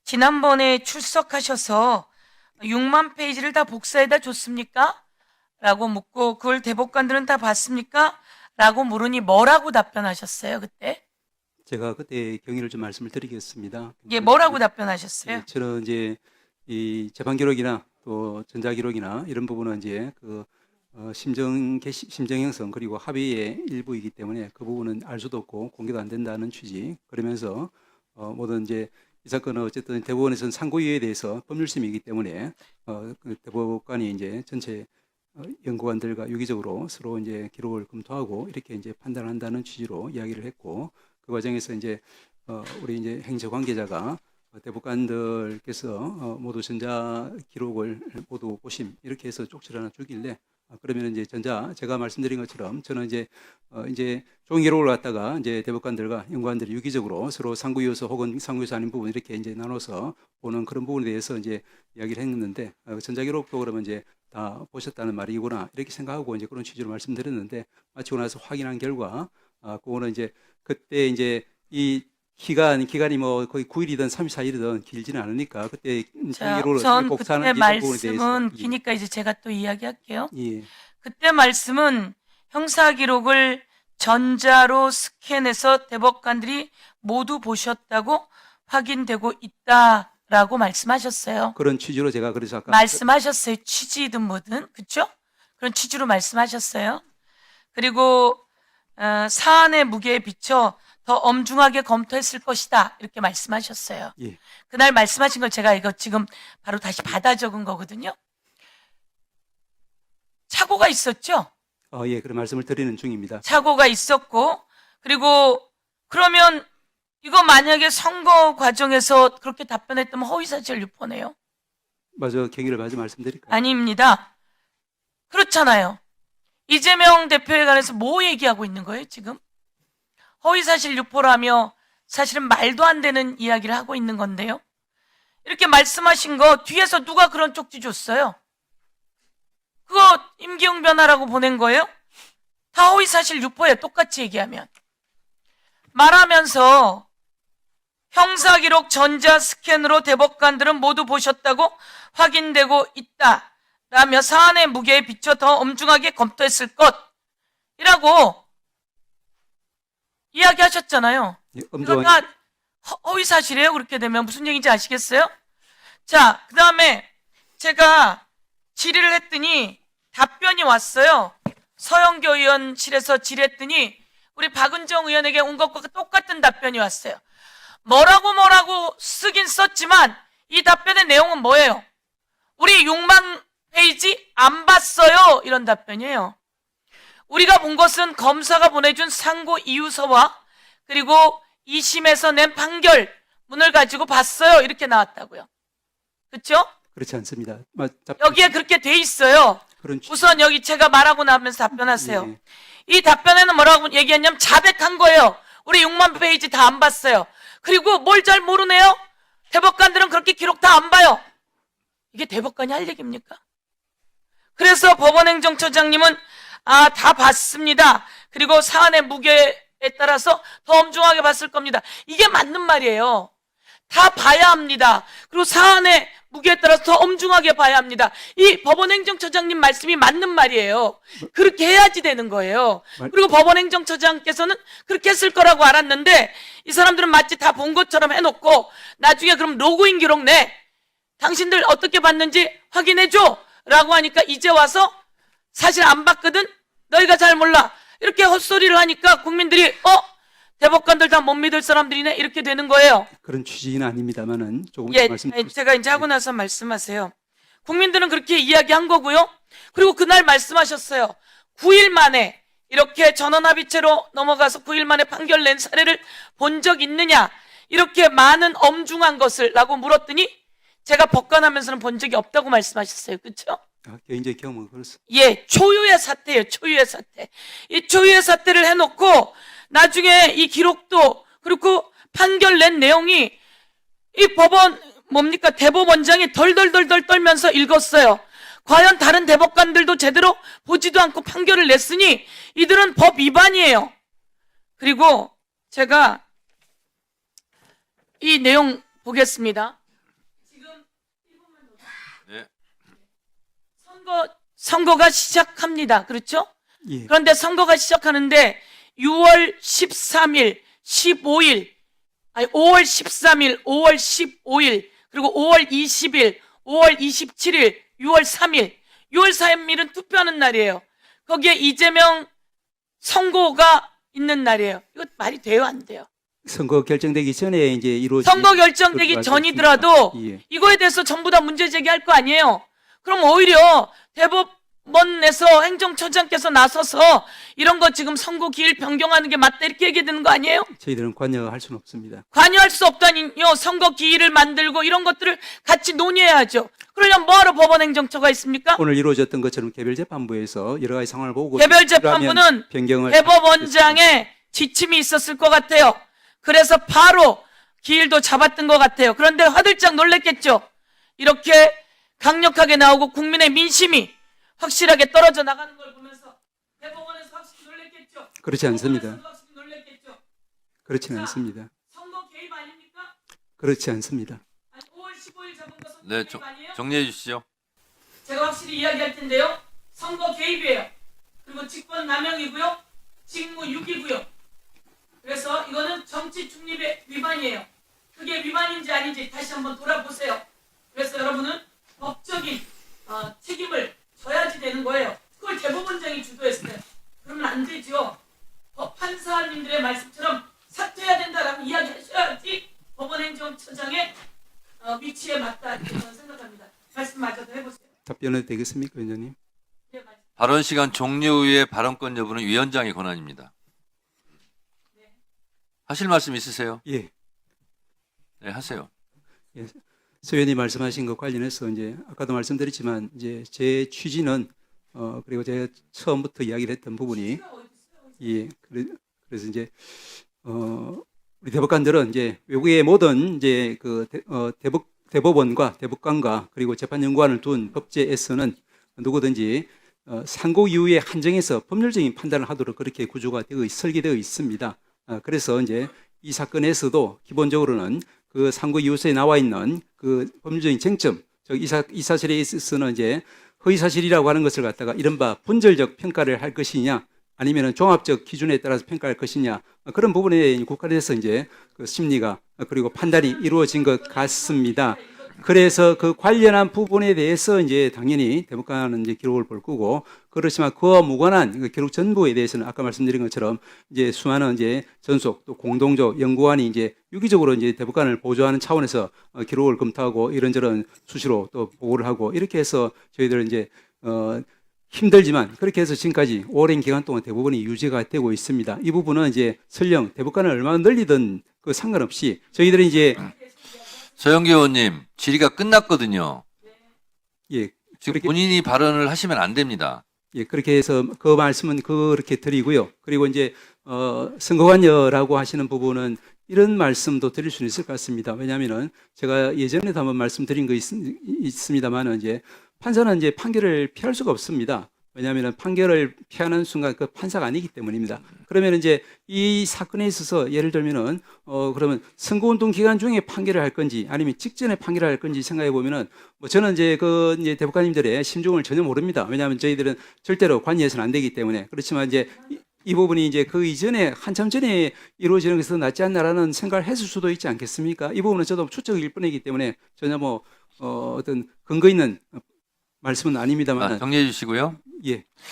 지난번에 출석하셔서 6만 페이지를 다 복사해다 줬습니까? 라고 묻고 그걸 대법관들은 다 봤습니까? 라고 물으니 뭐라고 답변하셨어요, 그때? 제가 그때 경위를 좀 말씀을 드리겠습니다. 예, 뭐라고 답변하셨어요? 저는 이제 이 재판 기록이나 또 전자 기록이나 이런 부분은 이제 그 심정 형성 그리고 합의의 일부이기 때문에 그 부분은 알 수도 없고 공개도 안 된다는 취지. 그러면서 모든 이제 이 사건은 어쨌든 대법원에서는 상고유예에 대해서 법률심이기 때문에 그 대법관이 이제 전체 연구관들과 유기적으로 서로 이제 기록을 검토하고 이렇게 이제 판단한다는 취지로 이야기를 했고, 그 과정에서 이제 우리 이제 행정 관계자가 대법관들께서 모두 전자 기록을 모두 보심 이렇게 해서 쪽지를 하나 주길래 그러면 이제 제가 말씀드린 것처럼 저는 이제 종이 기록을 갖다가 이제 대법관들과 연구관들이 유기적으로 서로 상구요소 혹은 상구요소 아닌 부분 이렇게 이제 나눠서 보는 그런 부분에 대해서 이제 이야기를 했는데 전자 기록도 그러면 이제 다 보셨다는 말이구나 이렇게 생각하고 이제 그런 취지로 말씀드렸는데 마치고 나서 확인한 결과 그거는 이제 그때 이제 이 기간이 뭐 거의 9일이든 34일이든 길지는 않으니까 그때 자, 기록을 우선 복사하는 그때 이런 부분에 대해서 말씀은 기니까 이제 제가 또 이야기할게요. 예. 그때 말씀은 형사 기록을 전자로 스캔해서 대법관들이 모두 보셨다고 확인되고 있다라고 말씀하셨어요. 그런 취지로 제가 그래서 아까 말씀하셨어요. 취지든 뭐든, 그렇죠? 그런 취지로 말씀하셨어요. 그리고 사안의 무게에 비춰 더 엄중하게 검토했을 것이다 이렇게 말씀하셨어요. 예. 그날 말씀하신 걸 제가 이거 지금 바로 다시 받아 적은 거거든요. 착오가 있었죠? 예, 그런 말씀을 드리는 중입니다. 착오가 있었고, 그리고 그러면 이거 만약에 선거 과정에서 그렇게 답변했다면 허위사실 유포네요. 맞아, 경위를 마저 말씀드릴까요? 아닙니다. 그렇잖아요. 이재명 대표에 관해서 뭐 얘기하고 있는 거예요, 지금? 허위사실 유포라며 사실은 말도 안 되는 이야기를 하고 있는 건데요. 이렇게 말씀하신 거 뒤에서 누가 그런 쪽지 줬어요? 그거 임기용 변호사라고 보낸 거예요? 다 허위사실 유포예요, 똑같이 얘기하면. 말하면서 형사기록 전자 스캔으로 대법관들은 모두 보셨다고 확인되고 있다 라며 사안의 무게에 비춰 더 엄중하게 검토했을 것이라고 이야기하셨잖아요. 예, 이거 다 허위사실이에요. 그렇게 되면 무슨 얘기인지 아시겠어요? 자, 그 다음에 제가 질의를 했더니 답변이 왔어요. 서영교 의원실에서 질의했더니 우리 박은정 의원에게 온 것과 똑같은 답변이 왔어요. 뭐라고 쓰긴 썼지만 이 답변의 내용은 뭐예요? 우리 6만 페이지 안 봤어요. 이런 답변이에요. 우리가 본 것은 검사가 보내준 상고 이유서와 그리고 2심에서 낸 판결문을 가지고 봤어요. 이렇게 나왔다고요. 그렇죠? 그렇지 않습니다. 여기에 그렇게 돼 있어요. 우선 여기 제가 말하고 나면서 답변하세요. 예. 이 답변에는 뭐라고 얘기했냐면 자백한 거예요. 우리 6만 페이지 다 안 봤어요. 그리고 뭘 잘 모르네요? 대법관들은 그렇게 기록 다 안 봐요. 이게 대법관이 할 얘기입니까? 그래서 법원행정처장님은 다 봤습니다. 그리고 사안의 무게에 따라서 더 엄중하게 봤을 겁니다. 이게 맞는 말이에요. 다 봐야 합니다. 그리고 사안의 무게에 따라서 더 엄중하게 봐야 합니다. 이 법원행정처장님 말씀이 맞는 말이에요. 그렇게 해야지 되는 거예요. 그리고 법원행정처장께서는 그렇게 했을 거라고 알았는데 이 사람들은 마치 다 본 것처럼 해놓고 나중에 그럼 로그인 기록 내. 당신들 어떻게 봤는지 확인해줘 라고 하니까 이제 와서 사실 안 봤거든? 너희가 잘 몰라. 이렇게 헛소리를 하니까 국민들이 대법관들 다 못 믿을 사람들이네 이렇게 되는 거예요. 그런 취지는 아닙니다만은 조금 제가 이제 하고 나서 말씀하세요. 국민들은 그렇게 이야기한 거고요. 그리고 그날 말씀하셨어요. 9일 만에 이렇게 전원합의체로 넘어가서 9일 만에 판결 낸 사례를 본 적 있느냐 이렇게 많은 엄중한 것을 라고 물었더니 제가 법관하면서는 본 적이 없다고 말씀하셨어요. 그렇죠? 개인적 경험은 그렇습니다. 예, 초유의 사태예요. 초유의 사태. 이 초유의 사태를 해놓고 나중에 이 기록도 그리고 판결 낸 내용이 이 법원 대법원장이 덜덜덜덜 떨면서 읽었어요. 과연 다른 대법관들도 제대로 보지도 않고 판결을 냈으니 이들은 법 위반이에요. 그리고 제가 이 내용 보겠습니다. 선거가 시작합니다. 그렇죠? 예. 그런데 선거가 시작하는데 6월 13일, 15일, 아니 5월 13일, 5월 15일, 그리고 5월 20일, 5월 27일, 6월 3일, 6월 3일은 투표하는 날이에요. 거기에 이재명 선고가 있는 날이에요. 이거 말이 돼요, 안 돼요? 선거 결정되기 전에 이제 이루어진 선거 결정되기 전이더라도 예. 이거에 대해서 전부 다 문제 제기할 거 아니에요. 그럼 오히려 대법원에서 행정처장께서 나서서 이런 거 지금 선고 기일 변경하는 게 맞다 이렇게 얘기되는 거 아니에요? 저희들은 관여할 수는 없습니다. 관여할 수 없다니요. 선거 기일을 만들고 이런 것들을 같이 논의해야죠. 그러려면 뭐하러 법원 행정처가 있습니까? 오늘 이루어졌던 것처럼 개별 재판부에서 여러 가지 상황을 보고 개별 필요하면 재판부는 변경을 대법원장의 지침이 있었을 것 같아요. 그래서 바로 기일도 잡았던 것 같아요. 그런데 화들짝 놀랬겠죠. 이렇게 강력하게 나오고 국민의 민심이 확실하게 떨어져 나가는 걸 보면서 대법원에서 확실히 놀랬겠죠. 그렇지 않습니다. 대법원에서도 확실히 놀랬겠죠. 그렇지는 자, 않습니다. 선거 개입 아닙니까? 그렇지 않습니다. 아니, 5월 15일 잡은 거 선거 네, 개입 아니에요? 정리해 주시죠. 제가 확실히 이야기할 텐데요. 선거 개입이에요. 그리고 직권 남용이고요. 직무 유기고요. 그래서 이거는 정치 중립의 위반이에요. 그게 위반인지 아닌지 다시 한번 돌아보세요. 그래서 여러분은 법적인 책임을 져야지 되는 거예요. 그걸 대법원장이 주도했어요. 그러면 안 되죠. 판사님들의 말씀처럼 사퇴해야 된다라고 이야기하셔야지 법원 행정처장의 위치에 맞다 이렇게 저는 생각합니다. 말씀마저도 해보세요. 답변은 되겠습니까, 위원장님? 네, 말씀. 발언 시간 종료 후에 발언권 여부는 위원장의 권한입니다. 하실 말씀 있으세요? 예. 네, 하세요. 서 의원님 말씀하신 것 관련해서 이제 아까도 말씀드렸지만 이제 제 취지는 그리고 제가 처음부터 이야기를 했던 부분이 예. 그래서 이제 우리 대법관들은 이제 외국의 모든 이제 그 대법원과 대법관과 그리고 재판연구원을 둔 법제에서는 누구든지 상고 이후에 한정해서 법률적인 판단을 하도록 그렇게 구조가 설계되어 있습니다. 그래서 이제 이 사건에서도 기본적으로는 그 상고 이유서에 나와 있는 그 법률적인 쟁점, 즉 이 사실에 있어서는 이제 허위 사실이라고 하는 것을 갖다가 이른바 분절적 평가를 할 것이냐, 아니면은 종합적 기준에 따라서 평가할 것이냐, 그런 부분에 국가에서 이제 그 심리가 그리고 판단이 이루어진 것 같습니다. 그래서 그 관련한 부분에 대해서 이제 당연히 대법관은 이제 기록을 볼 거고, 그렇지만 그와 무관한 그 기록 전부에 대해서는 아까 말씀드린 것처럼 이제 수많은 이제 전속 또 공동조 연구원이 이제 유기적으로 이제 대법관을 보조하는 차원에서 기록을 검토하고 이런저런 수시로 또 보고를 하고 이렇게 해서 저희들은 이제 힘들지만 그렇게 해서 지금까지 오랜 기간 동안 대부분이 유지가 되고 있습니다. 이 부분은 이제 설령 대법관을 얼마나 늘리든 그 상관없이 저희들은 이제 서영기 의원님, 질의가 끝났거든요. 예, 지금 그렇게, 본인이 발언을 하시면 안 됩니다. 예, 그렇게 해서 그 말씀은 그렇게 드리고요. 그리고 이제 선거관여라고 하시는 부분은 이런 말씀도 드릴 수는 있을 것 같습니다. 왜냐하면은 제가 예전에도 한번 말씀드린 거 있습니다만은 이제 판사는 이제 판결을 피할 수가 없습니다. 왜냐하면 판결을 피하는 순간 그 판사가 아니기 때문입니다. 그러면 이제 이 사건에 있어서 예를 들면은 그러면 선거운동 기간 중에 판결을 할 건지 아니면 직전에 판결을 할 건지 생각해 보면은 뭐 저는 이제 이제 대법관님들의 심중을 전혀 모릅니다. 왜냐하면 저희들은 절대로 관여해서는 안 되기 때문에. 그렇지만 이제 이 부분이 이제 그 이전에 한참 전에 이루어지는 것이 더 낫지 않나라는 생각을 했을 수도 있지 않겠습니까? 이 부분은 저도 추측일 뿐이기 때문에 전혀 뭐 어떤 근거 있는 말씀은 아닙니다만. 정리해 주시고요. 예.